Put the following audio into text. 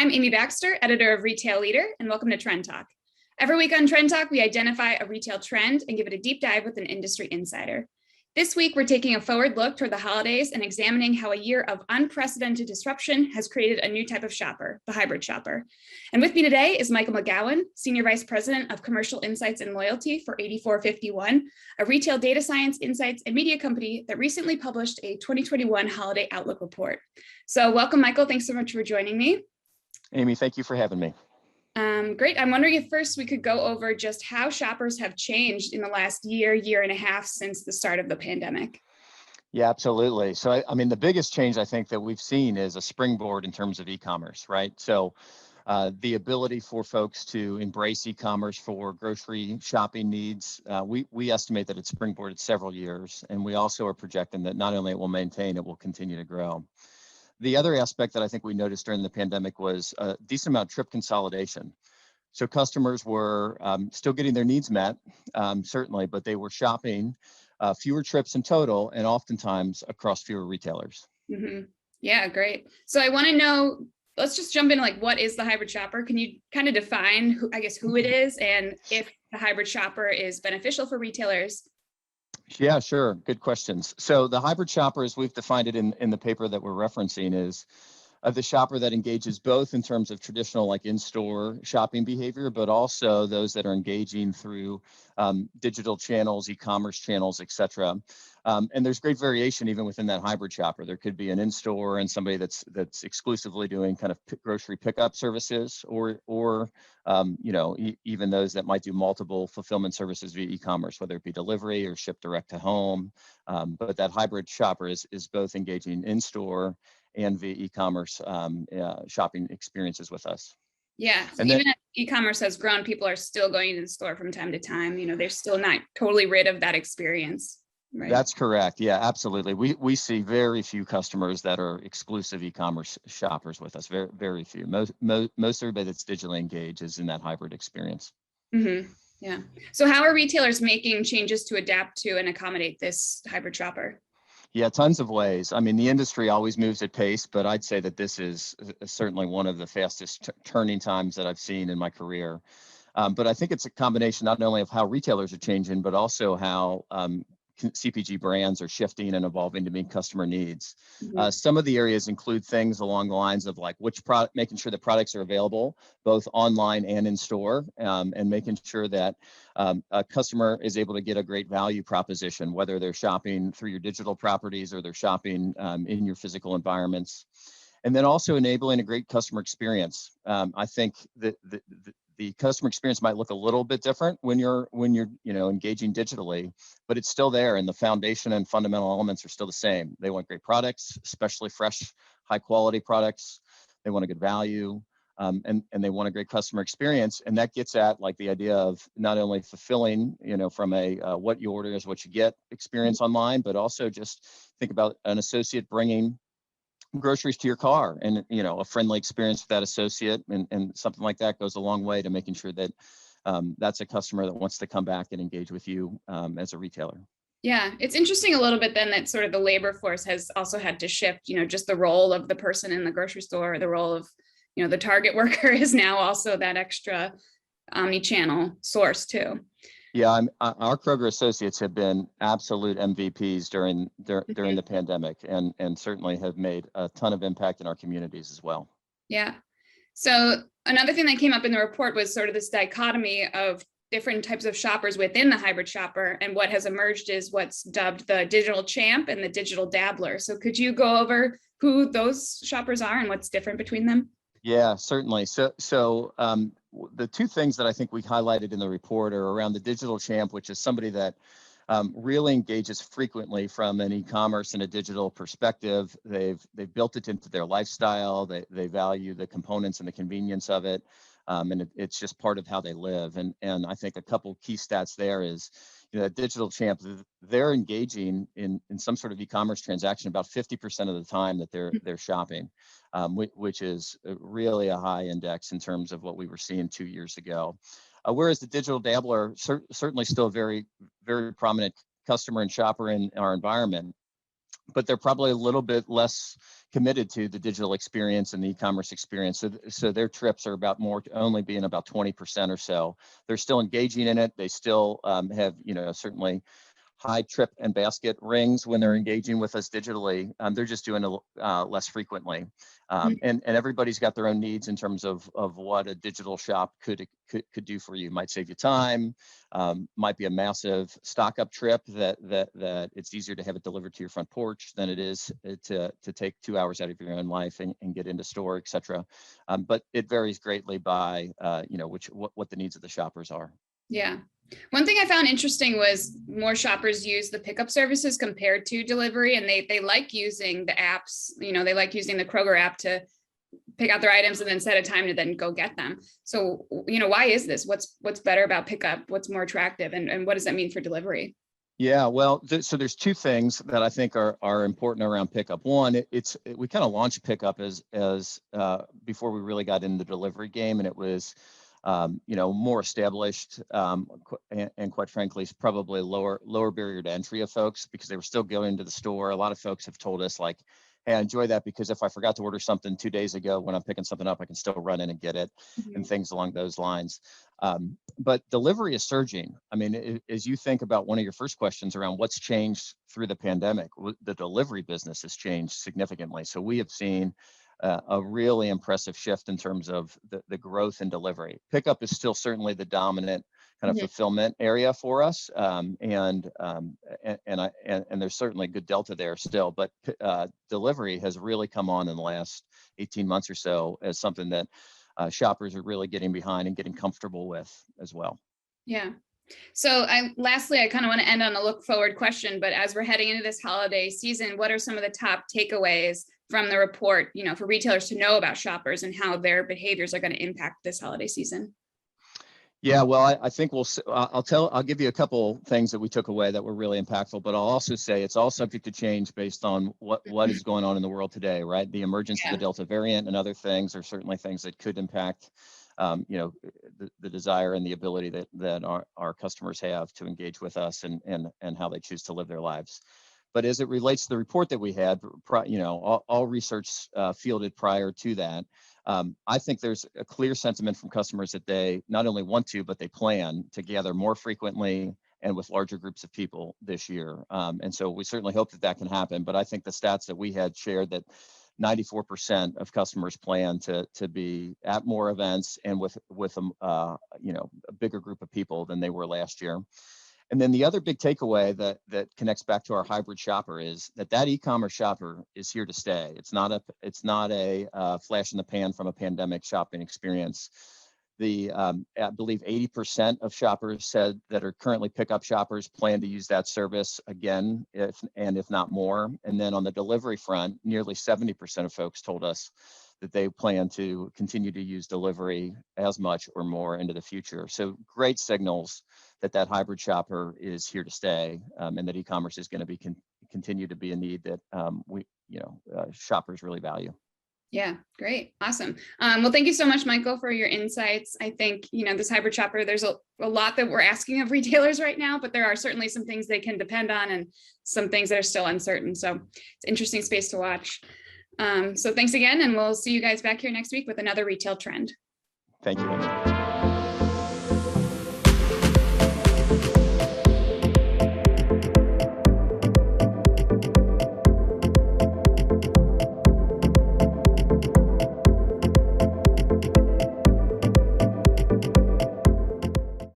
I'm Amy Baxter, editor of Retail Leader, and welcome to Trend Talk. Every week on Trend Talk, we identify a retail trend and give it a deep dive with an industry insider. This week, we're taking a forward look toward the holidays and examining how a year of unprecedented disruption has created a new type of shopper, the hybrid shopper. And with me today is Michael McGowan, Senior Vice President of Commercial Insights and Loyalty for 8451, a retail data science, insights, and media company that recently published a 2021 Holiday Outlook report. So welcome, Michael. Thanks so much for joining me. Amy, thank you for having me. Great. I'm wondering if first we could go over just how shoppers have changed in the last year and a half since the start of the pandemic. Yeah, absolutely. So, I mean, the biggest change I think that we've seen is a springboard in terms of e-commerce, right? So the ability for folks to embrace e-commerce for grocery shopping needs, we estimate that it's springboarded several years, and we also are projecting that not only it will maintain, it will continue to grow. The other aspect that I think we noticed during the pandemic was a decent amount of trip consolidation. So customers were still getting their needs met, certainly, but they were shopping fewer trips in total and oftentimes across fewer retailers. Mm-hmm. Yeah, great. So I want to know, let's just jump in, like, what is the hybrid shopper? Can you kind of define who it is and if the hybrid shopper is beneficial for retailers? Yeah, sure. Good questions. So the hybrid shopper, as we've defined it in the paper that we're referencing, is the shopper that engages both in terms of traditional like in-store shopping behavior, but also those that are engaging through digital channels, e-commerce channels, et cetera. And there's great variation even within that hybrid shopper. There could be an in-store and somebody that's exclusively doing kind of grocery pickup services, or even those that might do multiple fulfillment services via e-commerce, whether it be delivery or ship direct to home. But that hybrid shopper is both engaging in-store and via e-commerce shopping experiences with us. Yeah, so and even as e-commerce has grown, people are still going to the store from time to time. They're still not totally rid of that experience. Right. That's correct. Yeah, absolutely. We see very few customers that are exclusive e-commerce shoppers with us. Very, very few. Most everybody that's digitally engaged is in that hybrid experience. Mm-hmm. Yeah. So how are retailers making changes to adapt to and accommodate this hybrid shopper? Yeah, tons of ways. I mean, the industry always moves at pace, but I'd say that this is certainly one of the fastest turning times that I've seen in my career. But I think it's a combination not only of how retailers are changing, but also how CPG brands are shifting and evolving to meet customer needs. Mm-hmm. Some of the areas include things along the lines of like making sure the products are available both online and in store, and making sure that a customer is able to get a great value proposition, whether they're shopping through your digital properties or they're shopping in your physical environments. And then also enabling a great customer experience. I think that the customer experience might look a little bit different when you're engaging digitally, but it's still there, and the foundation and fundamental elements are still the same. They want great products, especially fresh, high quality products. They want a good value, and they want a great customer experience. And that gets at like the idea of not only fulfilling, from a what you order is what you get experience online, but also just think about an associate bringing groceries to your car, and a friendly experience with that associate, and something like that goes a long way to making sure that that's a customer that wants to come back and engage with you as a retailer. Yeah, it's interesting a little bit then that sort of the labor force has also had to shift, just the role of the person in the grocery store, the role of, the Target worker is now also that extra omni-channel source too. Yeah, our Kroger associates have been absolute MVPs during the pandemic, and certainly have made a ton of impact in our communities as well. Yeah. So another thing that came up in the report was sort of this dichotomy of different types of shoppers within the hybrid shopper, and what has emerged is what's dubbed the digital champ and the digital dabbler. So could you go over who those shoppers are and what's different between them? Yeah, certainly. So the two things that I think we highlighted in the report are around the digital champ, which is somebody that really engages frequently from an e-commerce and a digital perspective. They've built it into their lifestyle. They value the components and the convenience of it, and it's just part of how they live. And I think a couple key stats there is, that digital champ, they're engaging in some sort of e-commerce transaction about 50% of the time that they're shopping, which is really a high index in terms of what we were seeing 2 years ago. Whereas the digital dabbler, certainly still a very, very prominent customer and shopper in our environment, but they're probably a little bit less committed to the digital experience and the e-commerce experience. So their trips are only being about 20% or so. They're still engaging in it. They still have, certainly high trip and basket rings when they're engaging with us digitally. They're just doing it less frequently. And everybody's got their own needs in terms of what a digital shop could do for you. Might save you time, might be a massive stock up trip that it's easier to have it delivered to your front porch than it is to take 2 hours out of your own life and get into store, et cetera. But it varies greatly by, what the needs of the shoppers are. Yeah. One thing I found interesting was more shoppers use the pickup services compared to delivery, and they like using the apps. They like using the Kroger app to pick out their items and then set a time to then go get them. So, why is this? What's better about pickup? What's more attractive? And what does that mean for delivery? Yeah, well, so there's two things that I think are important around pickup. One, we kind of launched pickup as before we really got into the delivery game, and it was more established, and quite frankly, it's probably lower barrier to entry of folks because they were still going to the store. A lot of folks have told us like, hey, I enjoy that because if I forgot to order something 2 days ago, when I'm picking something up, I can still run in and get it, and things along those lines. But delivery is surging. I mean, as you think about one of your first questions around what's changed through the pandemic, the delivery business has changed significantly. So we have seen a really impressive shift in terms of the growth in delivery. Pickup is still certainly the dominant kind of fulfillment area for us, and there's certainly a good delta there still. But delivery has really come on in the last 18 months or so as something that shoppers are really getting behind and getting comfortable with as well. Yeah. So lastly, I kind of want to end on a look forward question, but as we're heading into this holiday season, what are some of the top takeaways from the report, for retailers to know about shoppers and how their behaviors are going to impact this holiday season? Yeah, well, I think I'll give you a couple things that we took away that were really impactful, but I'll also say it's all subject to change based on what is going on in the world today, right? The emergence of the Delta variant and other things are certainly things that could impact, the desire and the ability that our customers have to engage with us and how they choose to live their lives. But as it relates to the report that we had, all research fielded prior to that, I think there's a clear sentiment from customers that they not only want to, but they plan to gather more frequently and with larger groups of people this year. And so we certainly hope that can happen. But I think the stats that we had shared that 94% of customers plan to be at more events and with a bigger group of people than they were last year. And then the other big takeaway that connects back to our hybrid shopper is that e-commerce shopper is here to stay. It's not a flash in the pan from a pandemic shopping experience. I believe 80% of shoppers said that are currently pickup shoppers plan to use that service again, if not more. And then on the delivery front, nearly 70% of folks told us that they plan to continue to use delivery as much or more into the future. So great signals that hybrid shopper is here to stay, and that e-commerce is going to continue to be a need that shoppers really value. Yeah, great. Awesome. Well, thank you so much, Michael, for your insights. I think, this hybrid shopper, there's a lot that we're asking of retailers right now, but there are certainly some things they can depend on and some things that are still uncertain. So it's an interesting space to watch. So thanks again, and we'll see you guys back here next week with another retail trend. Thank you.